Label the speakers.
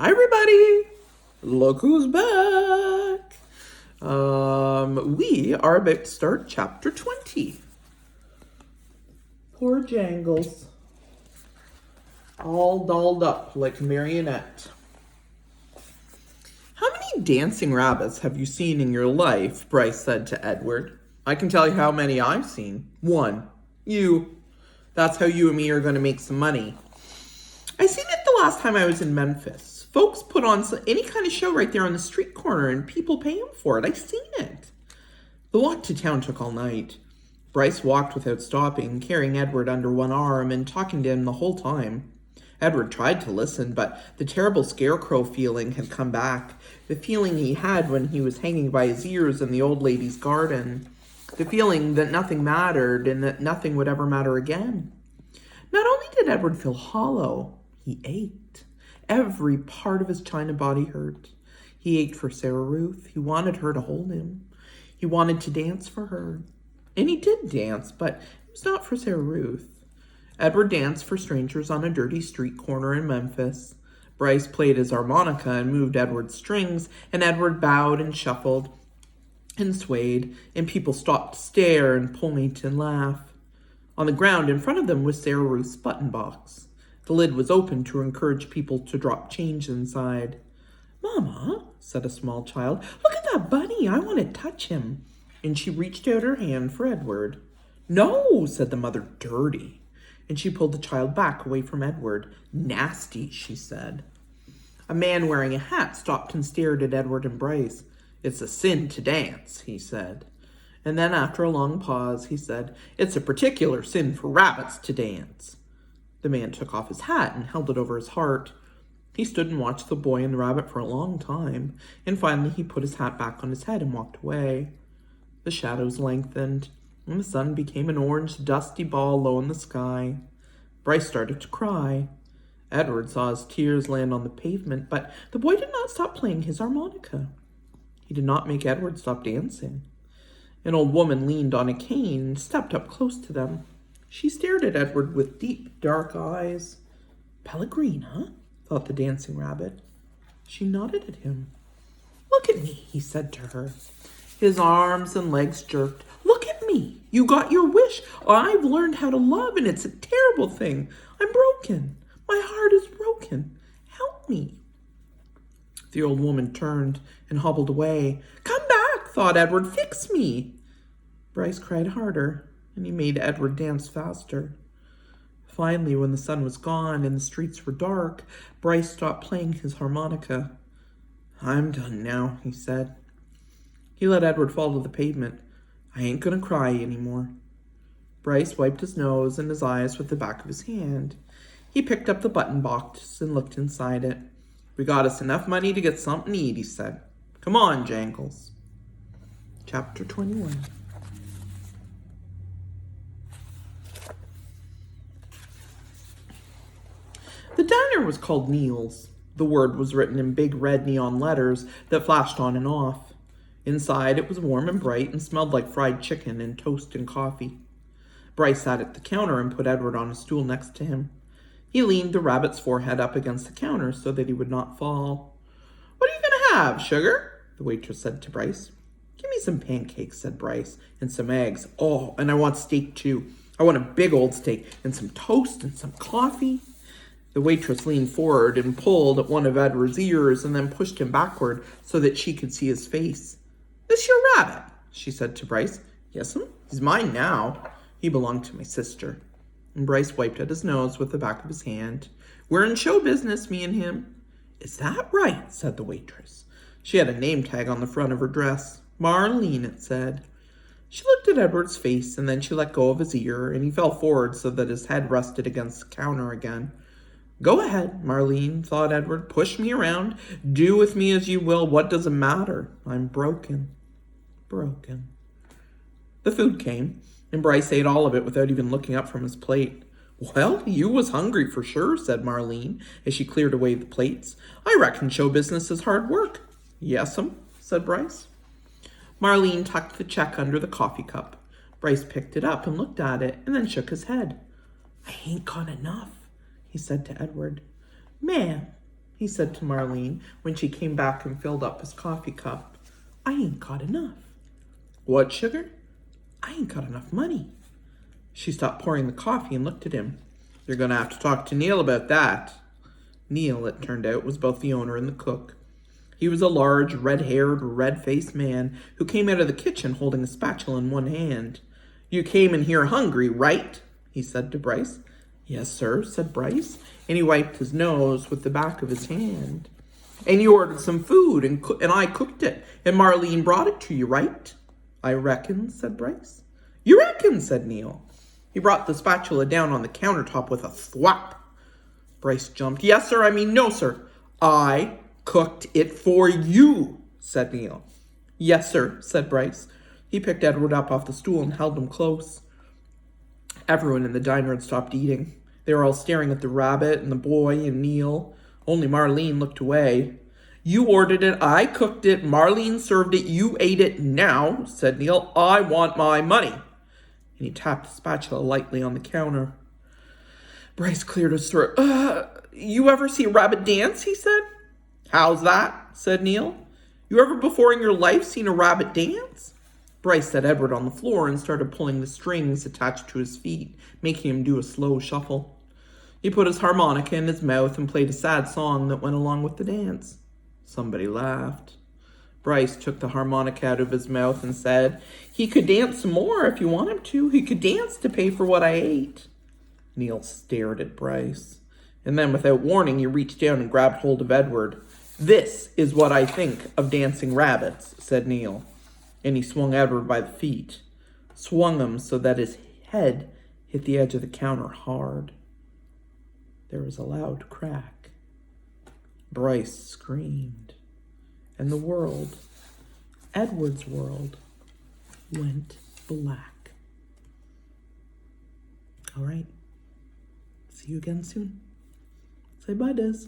Speaker 1: Hi, everybody. Look who's back. We are about to start chapter 20. Poor Jangles. All dolled up like a marionette. How many dancing rabbits have you seen in your life? Bryce said to Edward. I can tell you how many I've seen. One. You. That's how you and me are going to make some money. I seen it the last time I was in Memphis. Folks put on any kind of show right there on the street corner and people pay them for it. I seen it. The walk to town took all night. Bryce walked without stopping, carrying Edward under one arm and talking to him the whole time. Edward tried to listen, but the terrible scarecrow feeling had come back. The feeling he had when he was hanging by his ears in the old lady's garden. The feeling that nothing mattered and that nothing would ever matter again. Not only did Edward feel hollow, he ached. Every part of his china body hurt. He ached for Sarah Ruth. He wanted her to hold him. He wanted to dance for her. And he did dance, but it was not for Sarah Ruth. Edward danced for strangers on a dirty street corner in Memphis. Bryce played his harmonica and moved Edward's strings, and Edward bowed and shuffled and swayed, and people stopped to stare and point and laugh. On the ground in front of them was Sarah Ruth's button box. The lid was open to encourage people to drop change inside. Mama, said a small child, look at that bunny. I want to touch him. And she reached out her hand for Edward. No, said the mother, dirty. And she pulled the child back away from Edward. Nasty, she said. A man wearing a hat stopped and stared at Edward and Bryce. It's a sin to dance, he said. And then after a long pause, he said, it's a particular sin for rabbits to dance. The man took off his hat and held it over his heart. He stood and watched the boy and the rabbit for a long time, and finally he put his hat back on his head and walked away. The shadows lengthened, and the sun became an orange, dusty ball low in the sky. Bryce started to cry. Edward saw his tears land on the pavement, but the boy did not stop playing his harmonica. He did not make Edward stop dancing. An old woman leaned on a cane and stepped up close to them. She stared at Edward with deep, dark eyes. Pellegrina, thought the dancing rabbit. She nodded at him. Look at me, he said to her. His arms and legs jerked. Look at me. You got your wish. I've learned how to love, and it's a terrible thing. I'm broken. My heart is broken. Help me. The old woman turned and hobbled away. Come back, thought Edward. Fix me. Bryce cried harder, and he made Edward dance faster. Finally, when the sun was gone and the streets were dark, Bryce stopped playing his harmonica. I'm done now, he said. He let Edward fall to the pavement. I ain't gonna cry anymore. Bryce wiped his nose and his eyes with the back of his hand. He picked up the button box and looked inside it. We got us enough money to get something to eat, he said. Come on, Jangles. Chapter 21. The diner was called Neil's. The word was written in big red neon letters that flashed on and off. Inside, it was warm and bright and smelled like fried chicken and toast and coffee. Bryce sat at the counter and put Edward on a stool next to him. He leaned the rabbit's forehead up against the counter so that he would not fall. What are you going to have, sugar? The waitress said to Bryce. Give me some pancakes, said Bryce, and some eggs. Oh, and I want steak too. I want a big old steak and some toast and some coffee. The waitress leaned forward and pulled at one of Edward's ears and then pushed him backward so that she could see his face. This your rabbit? She said to Bryce. Yes'm, he's mine now. He belonged to my sister. And Bryce wiped at his nose with the back of his hand. We're in show business, me and him. Is that right? Said the waitress. She had a name tag on the front of her dress. Marlene, it said. She looked at Edward's face and then she let go of his ear and he fell forward so that his head rested against the counter again. Go ahead, Marlene, thought Edward. Push me around. Do with me as you will. What does it matter? I'm broken. Broken. The food came, and Bryce ate all of it without even looking up from his plate. Well, you was hungry for sure, said Marlene, as she cleared away the plates. I reckon show business is hard work. Yes'm, said Bryce. Marlene tucked the check under the coffee cup. Bryce picked it up and looked at it, and then shook his head. I ain't got enough, he said to Edward. Ma'am, he said to Marlene when she came back and filled up his coffee cup. I ain't got enough. What, sugar? I ain't got enough money. She stopped pouring the coffee and looked at him. You're going to have to talk to Neil about that. Neil, it turned out, was both the owner and the cook. He was a large, red-haired, red-faced man who came out of the kitchen holding a spatula in one hand. You came in here hungry, right? He said to Bryce. Yes, sir, said Bryce, and he wiped his nose with the back of his hand. And you ordered some food, and I cooked it, and Marlene brought it to you, right? I reckon, said Bryce. You reckon, said Neil. He brought the spatula down on the countertop with a thwap. Bryce jumped. Yes, sir, I mean no, sir. I cooked it for you, said Neil. Yes, sir, said Bryce. He picked Edward up off the stool and held him close. Everyone in the diner had stopped eating. They were all staring at the rabbit and the boy and Neil. Only Marlene looked away. You ordered it, I cooked it, Marlene served it, you ate it now, said Neil. I want my money. And he tapped the spatula lightly on the counter. Bryce cleared his throat. You ever see a rabbit dance, he said. How's that, said Neil. You ever before in your life seen a rabbit dance? Bryce set Edward on the floor and started pulling the strings attached to his feet, making him do a slow shuffle. He put his harmonica in his mouth and played a sad song that went along with the dance. Somebody laughed. Bryce took the harmonica out of his mouth and said, He could dance some more if you want him to. He could dance to pay for what I ate. Neil stared at Bryce, and then without warning he reached down and grabbed hold of Edward. This is what I think of dancing rabbits, said Neil, and he swung Edward by the feet, swung him so that his head hit the edge of the counter hard. There was a loud crack. Bryce screamed, and the world, Edward's world, went black. All right. See you again soon. Say bye, Des.